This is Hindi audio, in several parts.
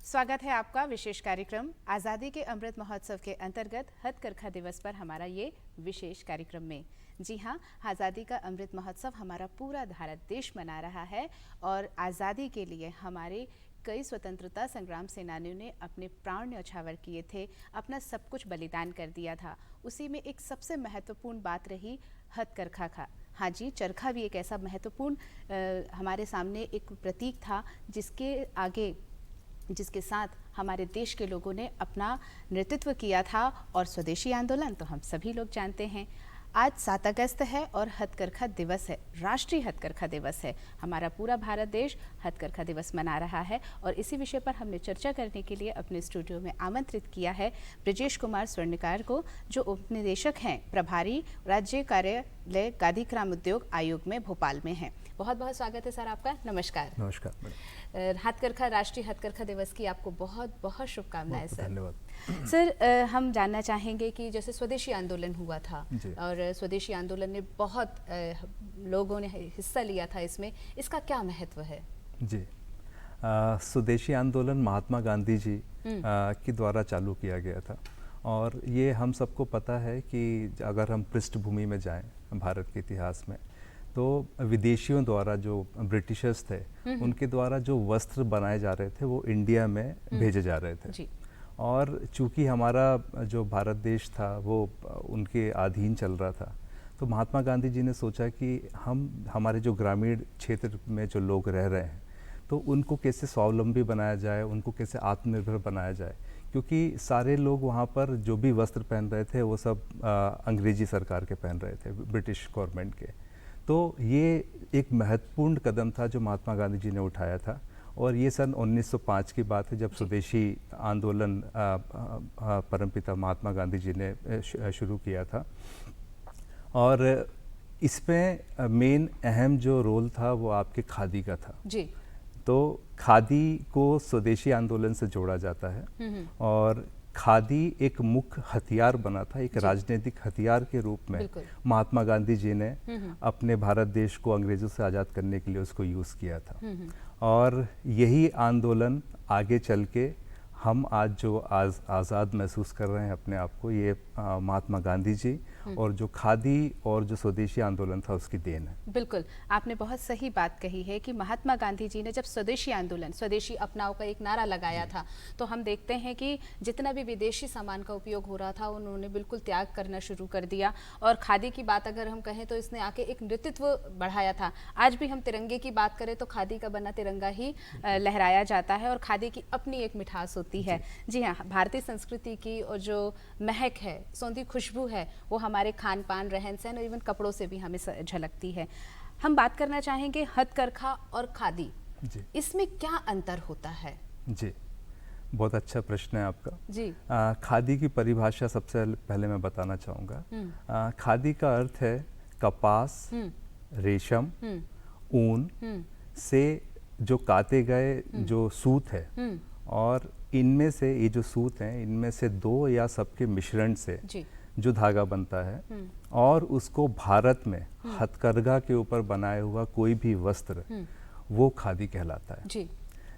स्वागत है आपका विशेष कार्यक्रम आज़ादी के अमृत महोत्सव के अंतर्गत हथकरघा दिवस पर हमारा ये विशेष कार्यक्रम में। जी हाँ, आज़ादी का अमृत महोत्सव हमारा पूरा भारत देश मना रहा है और आज़ादी के लिए हमारे कई स्वतंत्रता संग्राम सेनानियों ने अपने प्राण न्यौछावर किए थे, अपना सब कुछ बलिदान कर दिया था। उसी में एक सबसे महत्वपूर्ण बात रही हथकरघा का। हाँ जी, चरखा भी एक ऐसा महत्वपूर्ण हमारे सामने एक प्रतीक था जिसके साथ हमारे देश के लोगों ने अपना नेतृत्व किया था। और स्वदेशी आंदोलन तो हम सभी लोग जानते हैं। आज 7 अगस्त है और हथकरघा दिवस है, राष्ट्रीय हथकरघा दिवस है। हमारा पूरा भारत देश हथकरघा दिवस मना रहा है और इसी विषय पर हमने चर्चा करने के लिए अपने स्टूडियो में आमंत्रित किया है ब्रजेश कुमार स्वर्णकार को, जो उपनिदेशक हैं प्रभारी राज्य कार्यालय गादी ग्राम उद्योग आयोग में भोपाल में हैं। बहुत बहुत स्वागत है सर आपका। नमस्कार। नमस्कार। हथकरघा राष्ट्रीय हथकरघा दिवस की आपको बहुत बहुत शुभकामनाएं सर। धन्यवाद सर। हम जानना चाहेंगे कि जैसे स्वदेशी आंदोलन हुआ था और स्वदेशी आंदोलन में बहुत लोगों ने हिस्सा लिया था, इसमें इसका क्या महत्व है? जी, स्वदेशी आंदोलन महात्मा गांधी जी के द्वारा चालू किया गया था और ये हम सबको पता है कि अगर हम पृष्ठभूमि में जाएं भारत के इतिहास में, तो विदेशियों द्वारा जो ब्रिटिशर्स थे उनके द्वारा जो वस्त्र बनाए जा रहे थे वो इंडिया में भेजे जा रहे थे जी। और चूंकि हमारा जो भारत देश था वो उनके अधीन चल रहा था, तो महात्मा गांधी जी ने सोचा कि हमारे जो ग्रामीण क्षेत्र में जो लोग रह रहे हैं तो उनको कैसे स्वावलंबी बनाया जाए, उनको कैसे आत्मनिर्भर बनाया जाए, क्योंकि सारे लोग वहाँ पर जो भी वस्त्र पहन रहे थे वो सब अंग्रेजी सरकार के पहन रहे थे, ब्रिटिश गवर्नमेंट के। तो ये एक महत्वपूर्ण कदम था जो महात्मा गांधी जी ने उठाया था और ये सन 1905 की बात है जब स्वदेशी आंदोलन परमपिता महात्मा गांधी जी ने शुरू किया था। और इसमें मेन अहम जो रोल था वो आपके खादी का था जी। तो खादी को स्वदेशी आंदोलन से जोड़ा जाता है और खादी एक मुख्य हथियार बना था, एक राजनीतिक हथियार के रूप में महात्मा गांधी जी ने अपने भारत देश को अंग्रेजों से आज़ाद करने के लिए उसको यूज़ किया था। और यही आंदोलन आगे चल के हम आज जो आज़ाद महसूस कर रहे हैं अपने आप को, ये महात्मा गांधी जी और जो खादी और जो स्वदेशी आंदोलन था उसकी देन है। बिल्कुल, आपने बहुत सही बात कही है कि महात्मा गांधी जी ने जब स्वदेशी आंदोलन, स्वदेशी अपनाओ का एक नारा लगाया था, तो हम देखते हैं कि जितना भी विदेशी सामान का उपयोग हो रहा था उन्होंने बिल्कुल त्याग करना शुरू कर दिया। और खादी की बात अगर हम कहें तो इसने आके एक नेतृत्व बढ़ाया था। आज भी हम तिरंगे की बात करें तो खादी का बना तिरंगा ही लहराया जाता है और खादी की अपनी एक मिठास होती है। जी हाँ, भारतीय संस्कृति की और जो महक है, सौंधी खुशबू है, वो हमारे खान पान, रहन सहन और इवन कपड़ों से भी हमें झलकती है। हम बात करना चाहेंगे हथकरघा और खादी, इसमें क्या अंतर होता है? जी, बहुत अच्छा प्रश्न है आपका जी। खादी की परिभाषा सबसे पहले मैं बताना चाहूँगा। खादी का अर्थ है कपास, रेशम, ऊन से जो काते गए जो सूत है और इनमें से ये जो सूत हैं इनमें से दो या सबके मिश्रण से जो धागा बनता है और उसको भारत में हथकरघा के ऊपर बनाया हुआ कोई भी वस्त्र वो खादी कहलाता है।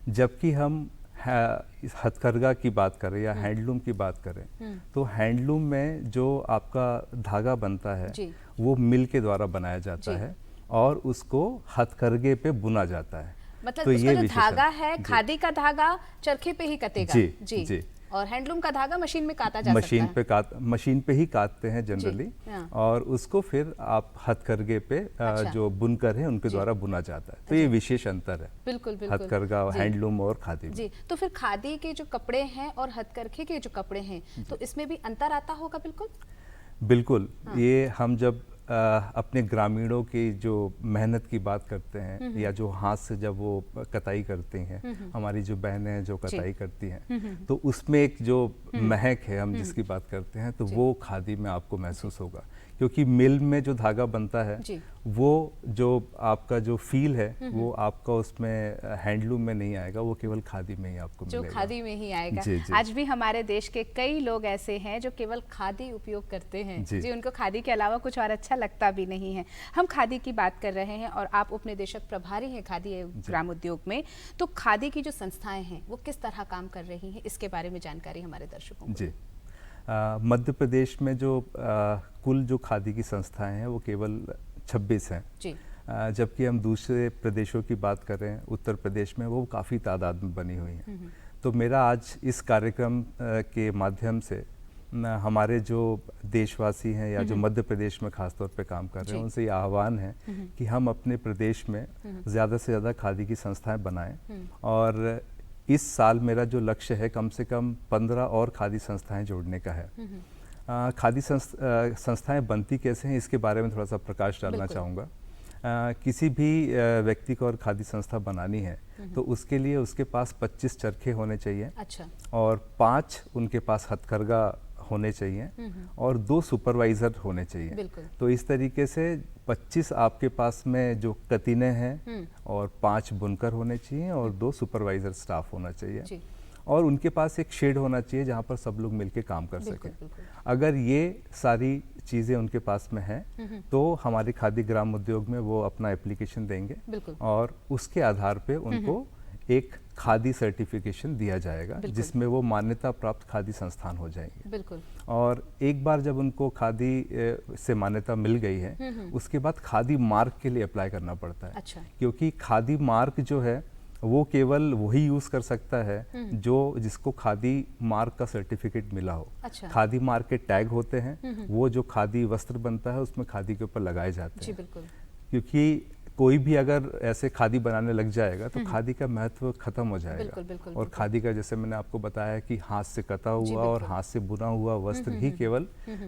जबकि हम हथकरघा की बात करें या हैंडलूम की बात करें तो हैंडलूम में जो आपका धागा बनता है वो मिल के द्वारा बनाया जाता है और उसको हथकरघे पे बुना जाता है। मतलब तो उसका जो धागा है, खादी का धागा चरखे पे ही कटेगा। जी। और हैंडलूम का धागा मशीन में काटा जा सकता है। मशीन पे ही काटते हैं जनरली और उसको फिर आप हथकरघे पे जो बुनकर हैं उनके द्वारा बुना जाता है। तो ये विशेष अंतर है बिल्कुल हथकरघा, हैंडलूम और खादी जी। तो फिर खादी के जो कपड़े हैं और हथकरघे के जो कपड़े हैं तो इसमें भी अंतर आता होगा? बिल्कुल। ये हम जब अपने ग्रामीणों की जो मेहनत की बात करते हैं या जो हाथ से जब वो कताई करती हैं, हमारी जो बहनें जो कताई करती हैं, तो उसमें एक जो महक है, हम जिसकी बात करते हैं, तो जी। वो खादी में आपको महसूस होगा, क्योंकि मिल में जो धागा बनता है जी। वो जो आपका जो फील है वो आपका उसमें हैंडलूम में नहीं आएगा, वो केवल खादी में ही आपको जो मिलेगा। खादी में ही आएगा। जी, जी। आज भी हमारे देश के कई लोग ऐसे हैं जो केवल खादी उपयोग करते हैं जी। जी, उनको खादी के अलावा कुछ और अच्छा लगता भी नहीं है। हम खादी की बात कर रहे हैं और आप उपनिदेशक प्रभारी हैं खादी एवं ग्राम उद्योग में, तो खादी की जो संस्थाएं हैं वो किस तरह काम कर रही हैं, इसके बारे में जानकारी हमारे दर्शकों को। जी, मध्य प्रदेश में जो कुल जो खादी की संस्थाएं हैं वो केवल 26 हैं जी। जबकि हम दूसरे प्रदेशों की बात कर रहे हैं, उत्तर प्रदेश में वो काफ़ी तादाद में बनी हुई हैं। तो मेरा आज इस कार्यक्रम के माध्यम से हमारे जो देशवासी हैं या जो मध्य प्रदेश में खास तौर पे काम कर रहे हैं उनसे ये आह्वान है कि हम अपने प्रदेश में ज़्यादा से ज़्यादा खादी की संस्थाएं बनाएं। और इस साल मेरा जो लक्ष्य है कम से कम 15 और खादी संस्थाएं जोड़ने का है। खादी संस्थाएं बनती कैसे हैं इसके बारे में थोड़ा सा प्रकाश डालना चाहूँगा। किसी भी व्यक्ति को और खादी संस्था बनानी है तो उसके लिए उसके पास 25 चरखे होने चाहिए। अच्छा। और 5 उनके पास हथकरघा होने चाहिए और 2 सुपरवाइज़र होने चाहिए। बिल्कुल। तो इस तरीके से 25 आपके पास में जो कतीने हैं और 5 बुनकर होने चाहिए और 2 सुपरवाइज़र स्टाफ होना चाहिए जी। और उनके पास एक शेड होना चाहिए जहाँ पर सब लोग मिलके काम कर बिल्कुल, सकें। बिल्कुल। अगर ये सारी चीज़ें उनके पास में हैं तो हमारे खादी ग्राम उद्योग में वो अपना एप्लीकेशन देंगे बिल्कुल। और उसके आधार पे उनको एक खादी सर्टिफिकेशन दिया जाएगा जिसमें वो मान्यता प्राप्त खादी संस्थान हो जाएंगे। बिल्कुल। और एक बार जब उनको खादी से मान्यता मिल गई है उसके बाद खादी मार्क के लिए अप्लाई करना पड़ता है। अच्छा। क्योंकि खादी मार्क जो है वो केवल वही यूज़ कर सकता है जो जिसको खादी मार्क का सर्टिफिकेट मिला हो। अच्छा। खादी मार्क के टैग होते हैं, वो जो खादी वस्त्र बनता है उसमें खादी के ऊपर लगाए जाते जी हैं। बिल्कुल। क्योंकि कोई भी अगर ऐसे खादी बनाने लग जाएगा तो खादी का महत्व खत्म हो जाएगा। बिल्कुल, बिल्कुल, और खादी का जैसे मैंने आपको बताया कि हाथ से कता हुआ और हाथ से बुना हुआ वस्त्र ही केवल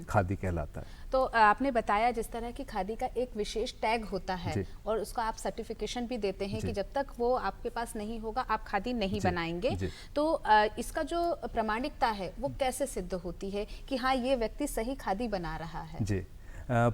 खादी कहलाता है। तो आपने बताया जिस तरह की खादी का एक विशेष टैग होता है जी। और उसका आप सर्टिफिकेशन भी देते हैं जी। कि जब तक वो आपके पास नहीं होगा आप खादी नहीं जी। बनाएंगे। जी। तो इसका जो प्रामाणिकता है वो कैसे सिद्ध होती है कि हाँ ये व्यक्ति सही खादी बना रहा है? जी,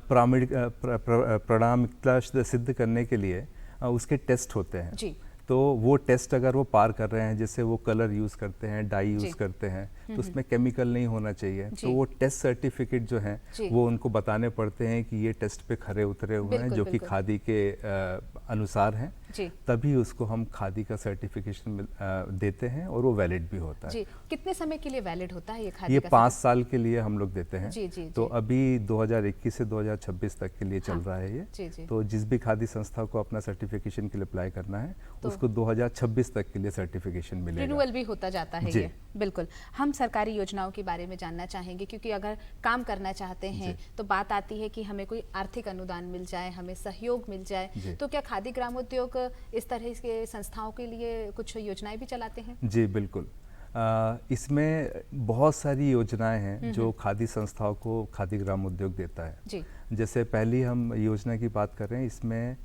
प्रामाणिकता सिद्ध करने के लिए उसके टेस्ट होते हैं। जी। तो वो टेस्ट अगर वो पार कर रहे हैं, जैसे वो कलर यूज़ करते हैं, डाई जी। यूज़ करते हैं, तो उसमें केमिकल नहीं होना चाहिए। जी। तो वो टेस्ट सर्टिफिकेट जो हैं जी। वो उनको बताने पड़ते हैं कि ये टेस्ट पे खरे उतरे हुए हैं, बिल्कुल, जो कि बिल्कुल। खादी के अनुसार हैं। जी। तभी उसको हम खादी का सर्टिफिकेशन देते हैं और वो वैलिड भी होता है। जी। कितने समय के लिए वैलिड होता है ये खादी ये का 5 साल के लिए हम लोग देते हैं। जी, जी, तो जी। अभी 2021 से 2026 तक के लिए चल रहा है ये। जी, जी। तो जिस भी खादी संस्था को अपना सर्टिफिकेशन के लिए अप्लाई करना है उसको 2026 तक के लिए सर्टिफिकेशन मिलेगा। रिन्यूअल भी होता जाता है जी। ये। बिल्कुल। हम सरकारी योजनाओं के बारे में जानना चाहेंगे क्योंकि अगर काम करना चाहते हैं जी। तो बात आती है कि हमें कोई आर्थिक अनुदान मिल जाए, हमें सहयोग मिल जाए। जी। तो क्या खादी ग्राम उद्योग इस तरह के संस्थाओं के लिए कुछ योजनाएं भी चलाते हैं? जी बिल्कुल। इसमें बहुत सारी योजनाएं हैं जो खादी संस्थाओं को खादी ग्राम उद्योग देता है। जी। जैसे पहली हम योजना की बात कर रहे हैं, इसमें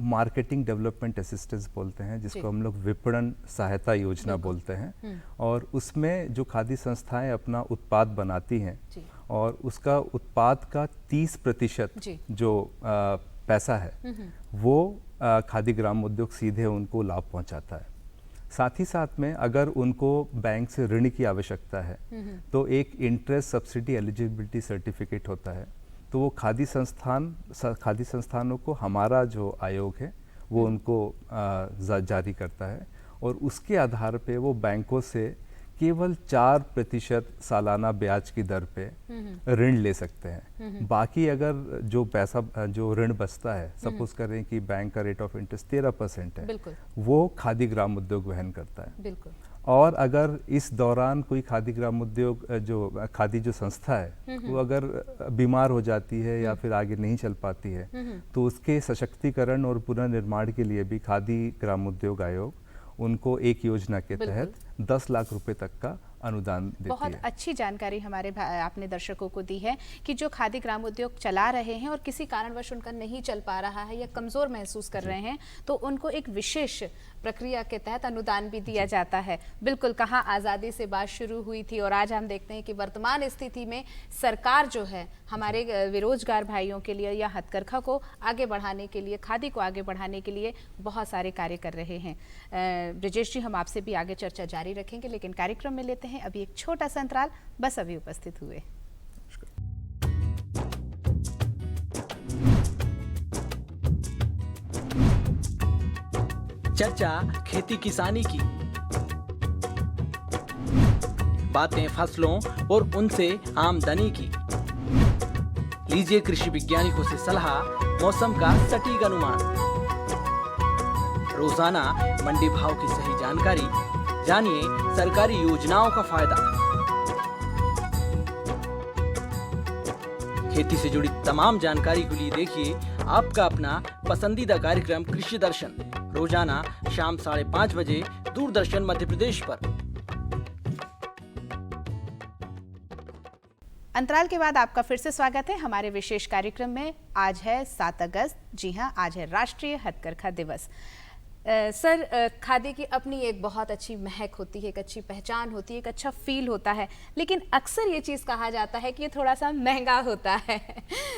मार्केटिंग डेवलपमेंट असिस्टेंस बोलते हैं, जिसको हम लोग विपणन सहायता योजना बोलते हैं। और उसमें जो खादी संस्थाएं अपना उत्पाद बनाती हैं जी। और उसका उत्पाद का 30% जी। जो पैसा है वो खादी ग्राम उद्योग सीधे उनको लाभ पहुंचाता है। साथ ही साथ में अगर उनको बैंक से ऋण की आवश्यकता है तो एक इंटरेस्ट सब्सिडी एलिजिबिलिटी सर्टिफिकेट होता है। तो वो खादी संस्थानों को हमारा जो आयोग है वो उनको जारी करता है और उसके आधार पे वो बैंकों से केवल 4% सालाना ब्याज की दर पे ऋण ले सकते हैं। बाकी अगर जो पैसा जो ऋण बचता है, सपोज करें कि बैंक का रेट ऑफ इंटरेस्ट 13% है, बिल्कुल। वो खादी ग्राम उद्योग वहन करता है। बिल्कुल। और अगर इस दौरान कोई खादी ग्राम उद्योग जो खादी जो संस्था है वो अगर बीमार हो जाती है या फिर आगे नहीं चल पाती है तो उसके सशक्तिकरण और पुनर्निर्माण के लिए भी खादी ग्राम उद्योग आयोग उनको एक योजना के तहत 10 लाख रुपए तक का अनुदान देती बहुत है। अच्छी जानकारी हमारे आपने दर्शकों को दी है कि जो खादी ग्राम उद्योग चला रहे हैं और किसी कारणवश उनका नहीं चल पा रहा है या कमज़ोर महसूस कर रहे हैं, तो उनको एक विशेष प्रक्रिया के तहत अनुदान भी दिया जाता है। बिल्कुल, कहाँ आज़ादी से बात शुरू हुई थी और आज हम देखते हैं कि वर्तमान स्थिति में सरकार जो है हमारे बेरोजगार भाइयों के लिए या हथकरघा को आगे बढ़ाने के लिए, खादी को आगे बढ़ाने के लिए बहुत सारे कार्य कर रहे हैं। ब्रिजेश जी, हम आपसे भी आगे चर्चा जारी रखेंगे, लेकिन कार्यक्रम में लेते हैं अभी एक छोटा सा अंतराल। बस अभी उपस्थित हुए। चर्चा खेती किसानी की, बातें फसलों और उनसे आमदनी की। लीजिए कृषि वैज्ञानिकों से सलाह, मौसम का सटीक अनुमान, रोजाना मंडी भाव की सही जानकारी, जानिए सरकारी योजनाओं का फायदा। खेती से जुड़ी तमाम जानकारी के लिए देखिए आपका अपना पसंदीदा कार्यक्रम कृषि दर्शन, रोजाना शाम 5:30 बजे दूरदर्शन मध्य प्रदेश पर। अंतराल के बाद आपका फिर से स्वागत है हमारे विशेष कार्यक्रम में। आज है 7 अगस्त। जी हाँ, आज है राष्ट्रीय हथकरघा दिवस। सर, खादी की अपनी एक बहुत अच्छी महक होती है, एक अच्छी पहचान होती है, एक अच्छा फील होता है, लेकिन अक्सर ये चीज़ कहा जाता है कि ये थोड़ा सा महंगा होता है।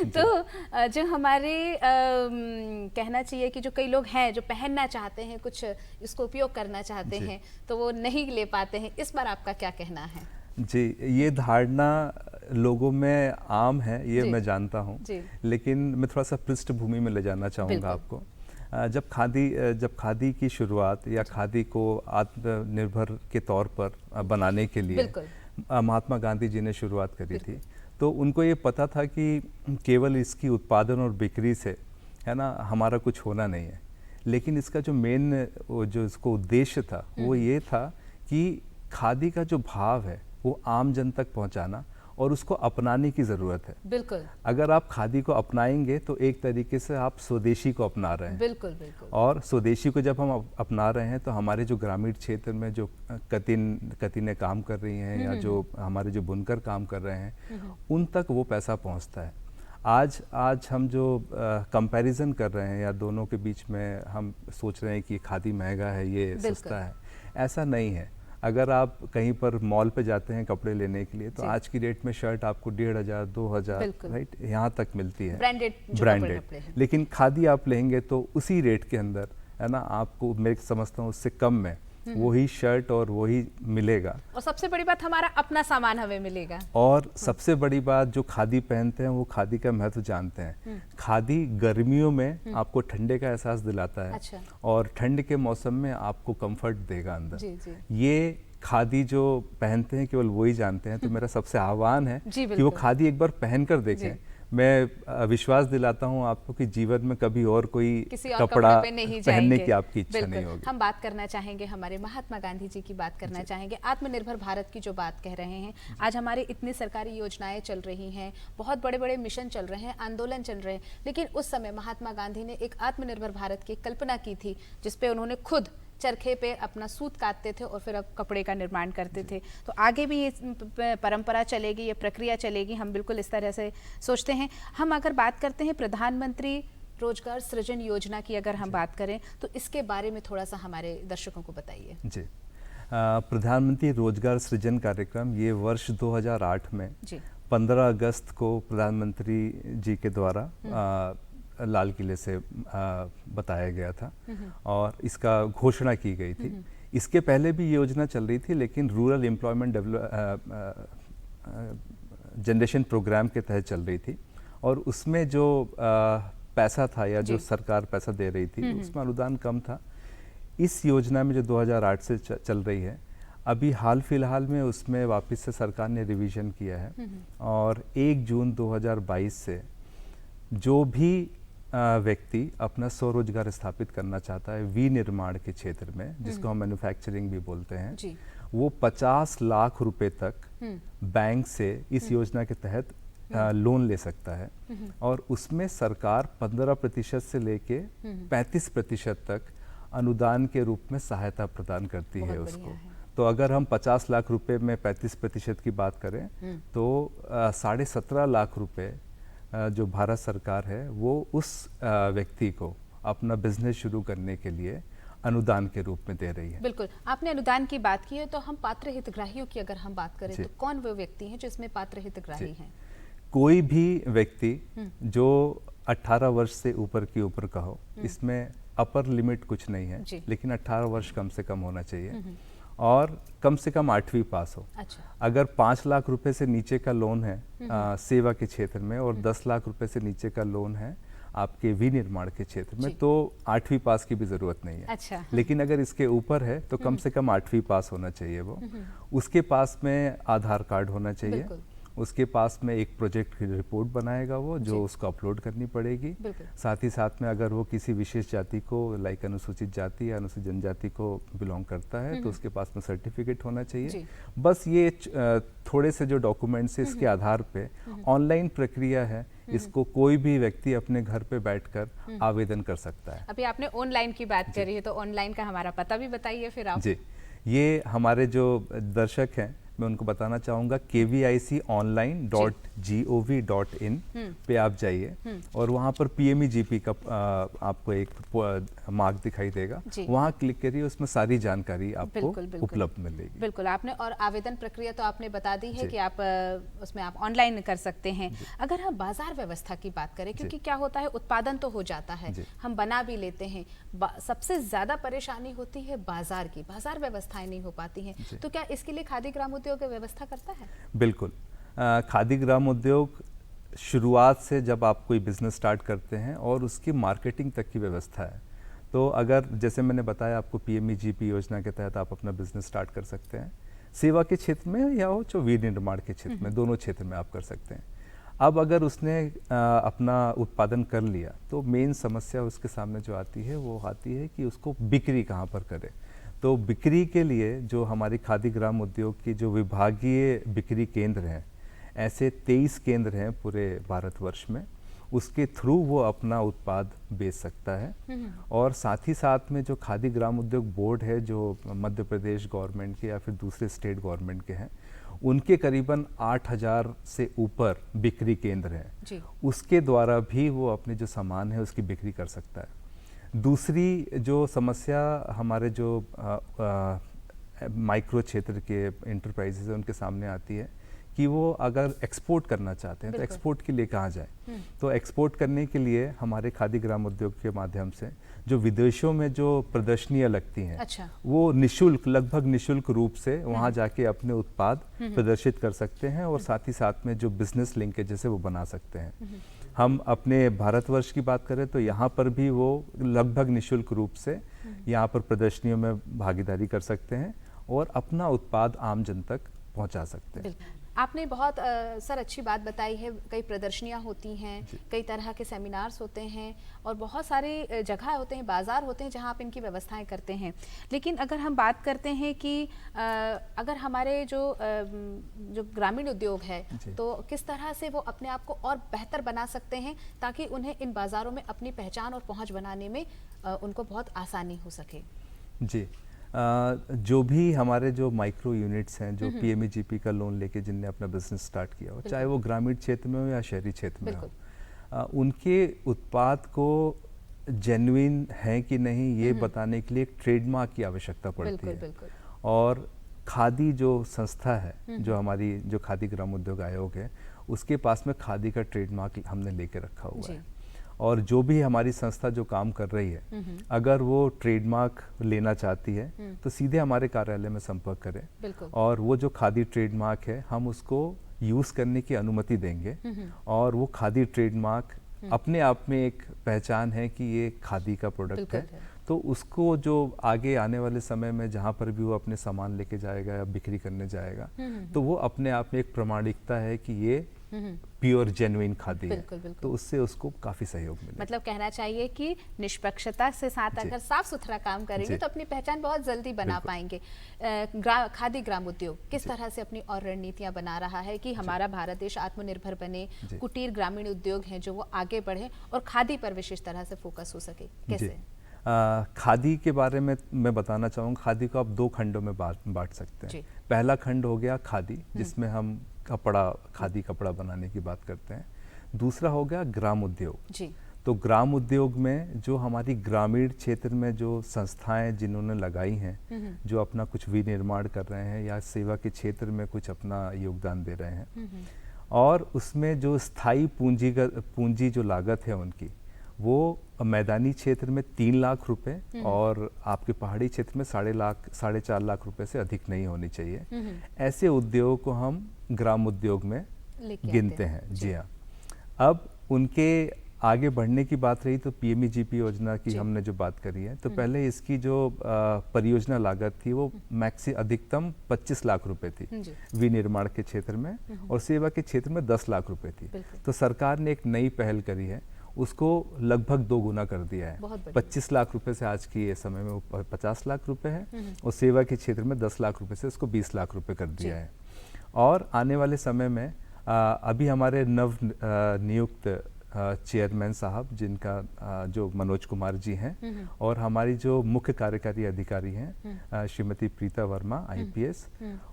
तो जो हमारे कहना चाहिए कि जो कई लोग हैं जो पहनना चाहते हैं, कुछ इसको उपयोग करना चाहते हैं, तो वो नहीं ले पाते हैं। इस पर आपका क्या कहना है? जी, ये धारणा लोगों में आम है, ये मैं जानता हूँ, लेकिन मैं थोड़ा सा पृष्ठभूमि में ले जाना चाहूँगा आपको। जब खादी की शुरुआत या खादी को आत्मनिर्भर के तौर पर बनाने के लिए महात्मा गांधी जी ने शुरुआत करी थी, तो उनको ये पता था कि केवल इसकी उत्पादन और बिक्री से, है ना, हमारा कुछ होना नहीं है। लेकिन इसका जो मेन जो इसको उद्देश्य था वो ये था कि खादी का जो भाव है वो आम जन तक पहुंचाना और उसको अपनाने की ज़रूरत है। बिल्कुल। अगर आप खादी को अपनाएंगे तो एक तरीके से आप स्वदेशी को अपना रहे हैं। बिल्कुल बिल्कुल। और स्वदेशी को जब हम अपना रहे हैं तो हमारे जो ग्रामीण क्षेत्र में जो कतीनें काम कर रही हैं या जो हमारे जो बुनकर काम कर रहे हैं उन तक वो पैसा पहुंचता है। आज हम जो कंपैरिजन कर रहे हैं या दोनों के बीच में हम सोच रहे हैं कि खादी महंगा है, ये सस्ता है, ऐसा नहीं है। अगर आप कहीं पर मॉल पे जाते हैं कपड़े लेने के लिए तो आज की डेट में शर्ट आपको 1500 2000 राइट यहाँ तक मिलती है, ब्रांडेड। लेकिन खादी आप लेंगे तो उसी रेट के अंदर, है ना, आपको मैं समझता हूँ उससे कम में वही शर्ट और वही मिलेगा। और सबसे बड़ी बात, हमारा अपना सामान हमें मिलेगा। और सबसे बड़ी बात, जो खादी पहनते हैं वो खादी का महत्व जानते हैं। खादी गर्मियों में आपको ठंडे का एहसास दिलाता है। अच्छा। और ठंड के मौसम में आपको कंफर्ट देगा अंदर। जी, जी। ये खादी जो पहनते हैं केवल वही जानते हैं। तो मेरा सबसे आह्वान है कि वो खादी एक बार पहन कर देखें। मैं विश्वास दिलाता हूँ आपको कि जीवन में कभी और कोई कपड़ा पहनने की आपकी इच्छा नहीं होगी। हम बात करना चाहेंगे हमारे महात्मा गांधी जी की बात करना चाहेंगे, आत्मनिर्भर भारत की जो बात कह रहे हैं। आज हमारे इतनी सरकारी योजनाएं चल रही हैं, बहुत बड़े बड़े मिशन चल रहे हैं, आंदोलन चल रहे हैं, लेकिन उस समय महात्मा गांधी ने एक आत्मनिर्भर भारत की कल्पना की थी जिसपे उन्होंने खुद चरखे पे अपना सूत काटते थे और फिर अब कपड़े का निर्माण करते थे। तो आगे भी ये परंपरा चलेगी, ये प्रक्रिया चलेगी, हम बिल्कुल इस तरह से सोचते हैं। हम अगर बात करते हैं प्रधानमंत्री रोजगार सृजन योजना की, अगर हम बात करें तो इसके बारे में थोड़ा सा हमारे दर्शकों को बताइए। जी, प्रधानमंत्री रोजगार सृजन कार्यक्रम ये वर्ष 2008 में 15 अगस्त को प्रधानमंत्री जी के द्वारा लाल किले से बताया गया था और इसका घोषणा की गई थी। इसके पहले भी योजना चल रही थी, लेकिन रूरल एम्प्लॉयमेंट जनरेशन प्रोग्राम के तहत चल रही थी और उसमें जो पैसा था या जो सरकार पैसा दे रही थी उसमें अनुदान कम था। इस योजना में जो 2008 से चल रही है, अभी हाल फिलहाल में उसमें वापस से सरकार ने रिवीजन किया है और 1 जून 2022 से जो भी व्यक्ति अपना स्वरोजगार स्थापित करना चाहता है विनिर्माण के क्षेत्र में, जिसको हम मैन्युफैक्चरिंग भी बोलते हैं, वो 50 लाख रुपए तक बैंक से इस योजना के तहत लोन ले सकता है और उसमें सरकार 15% से लेके 35% तक अनुदान के रूप में सहायता प्रदान करती है उसको। तो अगर हम 50 लाख रुपए में 35% की बात करें तो 17.5 लाख रुपए जो भारत सरकार है वो उस व्यक्ति को अपना बिजनेस शुरू करने के लिए अनुदान के रूप में दे रही है। बिल्कुल, आपने अनुदान की बात की है, तो हम पात्र हितग्राहियों की अगर हम बात करें तो कौन वो व्यक्ति हैं जो इसमें पात्र हितग्राही हैं? कोई भी व्यक्ति जो 18 वर्ष से ऊपर की उम्र का हो, इसमें अपर लिमिट कुछ नहीं है, लेकिन 18 वर्ष कम से कम होना चाहिए और कम से कम 8वीं पास हो। अच्छा। अगर 5 लाख रुपए से नीचे का लोन है सेवा के क्षेत्र में और 10 लाख रुपए से नीचे का लोन है आपके विनिर्माण के क्षेत्र में, तो 8वीं पास की भी जरूरत नहीं है। अच्छा। लेकिन अगर इसके ऊपर है तो कम से कम 8वीं पास होना चाहिए वो। उसके पास में आधार कार्ड होना चाहिए, उसके पास में एक प्रोजेक्ट की रिपोर्ट बनाएगा वो, जो उसको अपलोड करनी पड़ेगी। साथ ही साथ में अगर वो किसी विशेष जाति को, लाइक अनुसूचित जाति या अनुसूचित जनजाति को बिलोंग करता है तो उसके पास में सर्टिफिकेट होना चाहिए। बस ये थोड़े से जो डॉक्यूमेंट्स है इसके आधार पे ऑनलाइन प्रक्रिया है, इसको कोई भी व्यक्ति अपने घर पे बैठकर आवेदन कर सकता है। अभी आपने ऑनलाइन की बात करी है, तो ऑनलाइन का हमारा पता भी बताइए फिर आप। जी, ये हमारे जो दर्शक हैं मैं उनको बताना चाहूँगा, kviconline.gov.in पे आप जाइए और वहाँ पर PMEGP का आपको एक मार्क दिखाई देगा, वहाँ क्लिक करिए, उसमें सारी जानकारी आपको उपलब्ध मिलेगी। बिल्कुल, आपने और आवेदन प्रक्रिया तो आपने बता दी है कि आप उसमें आप ऑनलाइन कर सकते हैं। अगर हम बाजार व्यवस्था की बात करें, क्योंकि क्या होता है, उत्पादन तो हो जाता है, हम बना भी लेते हैं, सबसे ज्यादा परेशानी होती है बाजार की, बाजार व्यवस्थाएं नहीं हो पाती हैं, तो क्या इसके लिए खादी ग्राम उद्योग व्यवस्था करता है? बिल्कुल, खादी ग्राम उद्योग शुरुआत से जब आप कोई बिजनेस स्टार्ट करते हैं और उसकी मार्केटिंग तक की व्यवस्था है, तो अगर जैसे मैंने बताया आपको PMEGP योजना के तहत आप अपना बिजनेस स्टार्ट कर सकते हैं, सेवा के क्षेत्र में या हो जो विनिर्माण के क्षेत्र में, दोनों क्षेत्र में आप कर सकते हैं। अब अगर उसने अपना उत्पादन कर लिया तो मेन समस्या उसके सामने जो आती है वो आती है कि उसको बिक्री कहाँ पर करे। तो बिक्री के लिए जो हमारी खादी ग्राम उद्योग की जो विभागीय बिक्री केंद्र हैं, ऐसे 23 केंद्र हैं पूरे भारतवर्ष में, उसके थ्रू वो अपना उत्पाद बेच सकता है। और साथ ही साथ में जो खादी ग्राम उद्योग बोर्ड है, जो मध्य प्रदेश गवर्नमेंट के या फिर दूसरे स्टेट गवर्नमेंट के हैं, उनके करीबन 8000 से ऊपर बिक्री केंद्र हैं, उसके द्वारा भी वो अपने जो सामान है उसकी बिक्री कर सकता है। दूसरी जो समस्या हमारे जो माइक्रो क्षेत्र के एंटरप्राइजेज हैं उनके सामने आती है कि वो अगर एक्सपोर्ट करना चाहते हैं तो एक्सपोर्ट के लिए कहाँ जाए। तो एक्सपोर्ट करने के लिए हमारे खादी ग्राम उद्योग के माध्यम से जो विदेशों में जो प्रदर्शनियाँ लगती हैं, अच्छा। वो निशुल्क, लगभग निशुल्क रूप से वहाँ जाके अपने उत्पाद प्रदर्शित कर सकते हैं और साथ ही साथ में जो बिजनेस लिंकेज है वो बना सकते हैं। हम अपने भारतवर्ष की बात करें तो यहाँ पर भी वो लगभग निशुल्क रूप से यहाँ पर प्रदर्शनियों में भागीदारी कर सकते हैं और अपना उत्पाद आम जन तक पहुँचा सकते हैं। आपने बहुत सर अच्छी बात बताई है, कई प्रदर्शनियाँ होती हैं, कई तरह के सेमिनार्स होते हैं और बहुत सारे जगह होते हैं, बाज़ार होते हैं जहाँ आप इनकी व्यवस्थाएं करते हैं। लेकिन अगर हम बात करते हैं कि अगर हमारे जो ग्रामीण उद्योग है तो किस तरह से वो अपने आप को और बेहतर बना सकते हैं ताकि उन्हें इन बाज़ारों में अपनी पहचान और पहुँच बनाने में उनको बहुत आसानी हो सके। जी, जो भी हमारे जो माइक्रो यूनिट्स हैं जो PMEGP का लोन लेके जिनने अपना बिजनेस स्टार्ट किया हो, चाहे वो ग्रामीण क्षेत्र में हो या शहरी क्षेत्र में हो, उनके उत्पाद को जेन्युइन है कि नहीं ये बताने के लिए एक ट्रेडमार्क की आवश्यकता पड़ती है। और खादी जो संस्था है, जो हमारी जो खादी ग्राम उद्योग आयोग है, उसके पास में खादी का ट्रेडमार्क हमने लेके रखा हुआ है। और जो भी हमारी संस्था जो काम कर रही है, अगर वो ट्रेडमार्क लेना चाहती है तो सीधे हमारे कार्यालय में संपर्क करें और वो जो खादी ट्रेडमार्क है हम उसको यूज़ करने की अनुमति देंगे। और वो खादी ट्रेडमार्क अपने आप में एक पहचान है कि ये खादी का प्रोडक्ट है, तो उसको जो आगे आने वाले समय में जहाँ पर भी वो अपने सामान लेके जाएगा या बिक्री करने जाएगा तो वो अपने आप में एक प्रमाणिकता है कि ये प्योर जेन्युइन खादी है। तो उससे उसको काफी सहयोग मिलेगा। मतलब कहना चाहिए कि निष्पक्षता से साथ अगर साफ सुथरा काम करेंगे तो अपनी पहचान बहुत जल्दी बना पाएंगे। खादी ग्राम उद्योग किस तरह से अपनी और रणनीतियां बना रहा है कि हमारा भारत देश आत्मनिर्भर बने, कुटीर ग्रामीण उद्योग हैं जो वो आगे बढ़े और खादी पर विशेष तरह से फोकस हो सके, कैसे? खादी के बारे में मैं बताना चाहूँगा, खादी को आप दो खंडों में बांट सकते हैं। पहला खंड हो गया खादी, जिसमें हम खादी कपड़ा बनाने की बात करते हैं। दूसरा हो गया ग्राम उद्योग जी। तो ग्राम उद्योग में जो हमारी ग्रामीण क्षेत्र में जो संस्थाएं जिन्होंने लगाई हैं, जो अपना कुछ विनिर्माण कर रहे हैं या सेवा के क्षेत्र में कुछ अपना योगदान दे रहे हैं, और उसमें जो स्थायी पूंजी जो लागत है उनकी, वो मैदानी क्षेत्र में 3 लाख रुपए और आपके पहाड़ी क्षेत्र में 4.5 लाख रुपए से अधिक नहीं होनी चाहिए। ऐसे उद्योग को हम ग्राम उद्योग में गिनते हैं। जी हाँ। अब उनके आगे बढ़ने की बात रही तो पीएमईजीपी योजना की हमने जो बात करी है, तो पहले इसकी जो परियोजना लागत थी वो अधिकतम 25 लाख रुपए थी विनिर्माण के क्षेत्र में, और सेवा के क्षेत्र में 10 लाख रुपए थी। तो सरकार ने एक नई पहल करी है, उसको लगभग 2 गुना कर दिया है। 25 लाख रुपए से आज की समय में 50 लाख रुपए है, और सेवा के क्षेत्र में 10 लाख रुपए से उसको 20 लाख रुपए कर दिया है। और आने वाले समय में अभी हमारे नव नियुक्त चेयरमैन साहब, जिनका जो मनोज कुमार जी हैं, और हमारी जो मुख्य कार्यकारी अधिकारी हैं श्रीमती प्रीता वर्मा आईपीएस,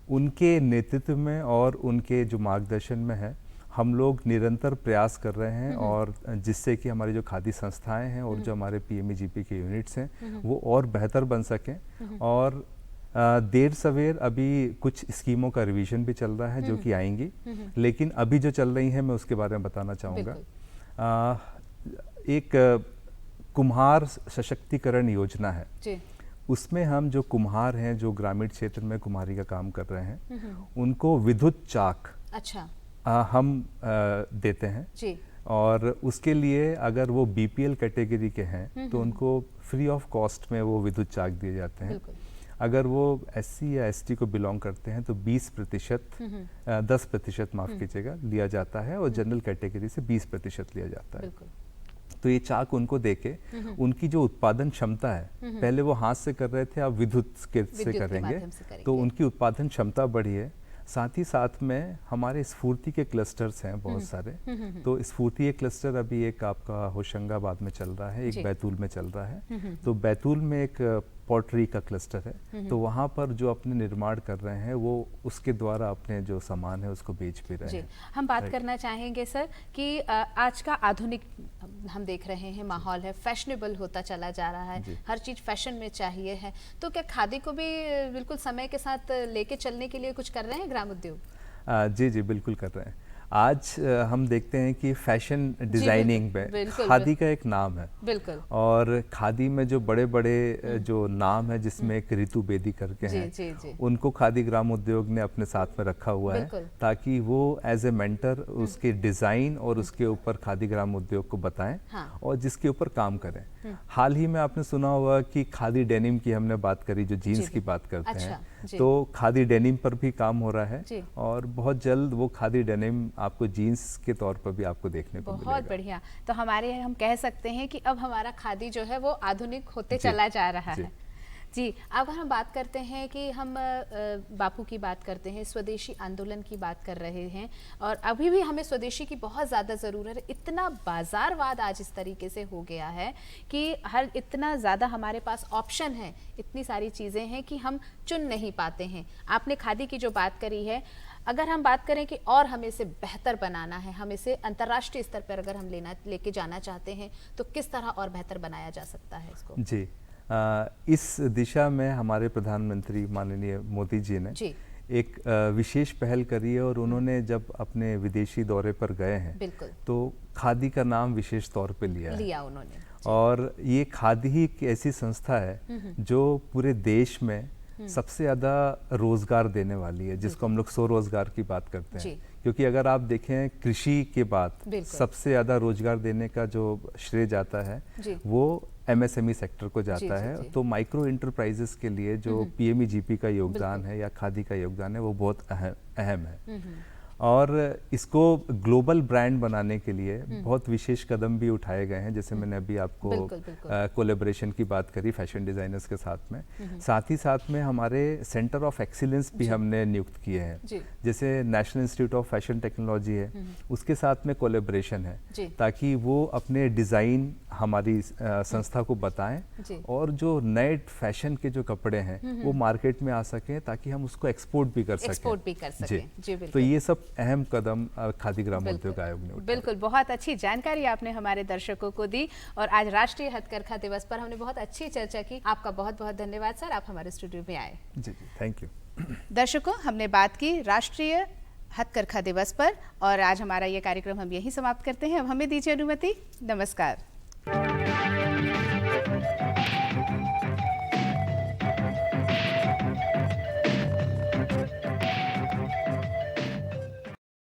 उनके नेतृत्व में और उनके जो मार्गदर्शन में है, हम लोग निरंतर प्रयास कर रहे हैं, और जिससे कि हमारी जो खादी संस्थाएं हैं और जो हमारे पीएमईजीपी के यूनिट्स हैं वो और बेहतर बन सकें। और देर सवेर अभी कुछ स्कीमों का रिवीजन भी चल रहा है जो कि आएंगी, लेकिन अभी जो चल रही हैं मैं उसके बारे में बताना चाहूँगा। एक कुम्हार सशक्तिकरण योजना है जी। उसमें हम जो कुम्हार हैं, जो ग्रामीण क्षेत्र में कुम्हारी का काम कर रहे हैं, उनको विद्युत चाक हम देते हैं जी। और उसके लिए अगर वो बीपीएल कैटेगरी के हैं तो उनको फ्री ऑफ कॉस्ट में वो विद्युत चाक दिए जाते हैं। अगर वो एससी या एसटी को बिलोंग करते हैं तो 10% माफ कीजिएगा लिया जाता है, और जनरल कैटेगरी से 20% लिया जाता है। तो ये चाक उनको देके उनकी जो उत्पादन क्षमता है, पहले वो हाथ से कर रहे थे, अब विद्युत से करेंगे, तो उनकी उत्पादन क्षमता बढ़ी है। साथ ही साथ में हमारे स्फूर्ति के क्लस्टर्स हैं बहुत सारे। तो स्फूर्ति एक क्लस्टर अभी एक आपका होशंगाबाद में चल रहा है, एक बैतूल में चल रहा है। तो बैतूल में एक पॉटरी का क्लस्टर है, तो वहाँ पर जो अपने निर्माण कर रहे हैं वो उसके द्वारा अपने जो सामान है उसको बेच भी रहे हैं। हम बात करना चाहेंगे सर कि आज का आधुनिक हम देख रहे हैं माहौल है, फैशनेबल होता चला जा रहा है, हर चीज़ फैशन में चाहिए है, तो क्या खादी को भी बिल्कुल समय के साथ लेके चलने के लिए कुछ कर रहे हैं ग्राम उद्योग? जी जी बिल्कुल कर रहे हैं। आज हम देखते हैं कि फैशन डिजाइनिंग में खादी का एक नाम है बिल्कुल, और खादी में जो बड़े बड़े जो नाम है, जिसमें एक ऋतु बेदी करके हैं, उनको खादी ग्राम उद्योग ने अपने साथ में रखा हुआ है, ताकि वो एज ए मेंटर उसके डिजाइन और उसके ऊपर खादी ग्राम उद्योग को बताएं और जिसके ऊपर काम करें। हाल ही में आपने सुना होगा कि खादी डेनिम की हमने बात करी, जो जीन्स की बात करते हैं, तो खादी डेनिम पर भी काम हो रहा है, और बहुत जल्द वो खादी डेनिम आपको जीन्स के तौर पर भी आपको देखने को मिलेगा। बहुत बढ़िया। तो हम कह सकते हैं कि अब हमारा खादी जो है वो आधुनिक होते चला जा रहा है जी। अब हम बात करते हैं कि हम बापू की बात करते हैं, स्वदेशी आंदोलन की बात कर रहे हैं, और अभी भी हमें स्वदेशी की बहुत ज़्यादा ज़रूरत है। इतना बाज़ारवाद आज इस तरीके से हो गया है कि इतना ज़्यादा हमारे पास ऑप्शन है, इतनी सारी चीज़ें हैं कि हम चुन नहीं पाते हैं। आपने खादी की जो बात करी है, अगर हम बात करें कि और हमें इसे बेहतर बनाना है, हम इसे अंतर्राष्ट्रीय स्तर पर अगर हम लेके जाना चाहते हैं, तो किस तरह और बेहतर बनाया जा सकता है इसको? जी, इस दिशा में हमारे प्रधानमंत्री माननीय मोदी जी ने एक विशेष पहल करी है, और उन्होंने जब अपने विदेशी दौरे पर गए हैं तो खादी का नाम विशेष तौर पे लिया उन्होंने। और ये खादी ही एक ऐसी संस्था है जो पूरे देश में सबसे ज़्यादा रोजगार देने वाली है, जिसको हम लोग स्वरोजगार की बात करते हैं। क्योंकि अगर आप देखें कृषि के बाद सबसे ज़्यादा रोजगार देने का जो श्रेय जाता है वो एमएसएमई सेक्टर को जाता है। तो माइक्रो इंटरप्राइजेस के लिए जो पीएमईजीपी का योगदान है या खादी का योगदान है वो बहुत अहम है। और इसको ग्लोबल ब्रांड बनाने के लिए बहुत विशेष कदम भी उठाए गए हैं, जैसे मैंने अभी आपको कोलैबोरेशन की बात करी फैशन डिज़ाइनर्स के साथ में। साथ ही साथ में हमारे सेंटर ऑफ एक्सीलेंस भी हमने नियुक्त किए हैं, जैसे national institute of fashion technology है, उसके साथ में कोलैबोरेशन है ताकि वो अपने डिज़ाइन हमारी संस्था को बताएं और जो नए फैशन के जो कपड़े हैं वो मार्केट में आ सकें ताकि हम उसको एक्सपोर्ट भी कर सकें। जी, तो ये सब अहम कदम खादी ग्रामोद्योग आयोग ने उठाया। बिल्कुल, बहुत अच्छी जानकारी आपने हमारे दर्शकों को दी और आज राष्ट्रीय हथकरघा दिवस पर हमने बहुत अच्छी चर्चा की। आपका बहुत बहुत धन्यवाद सर, आप हमारे स्टूडियो में आए। जी, थैंक यू। दर्शकों, हमने बात की राष्ट्रीय हथकरघा दिवस पर और आज हमारा ये कार्यक्रम हम यहीं समाप्त करते हैं। अब हमें दीजिए अनुमति। नमस्कार।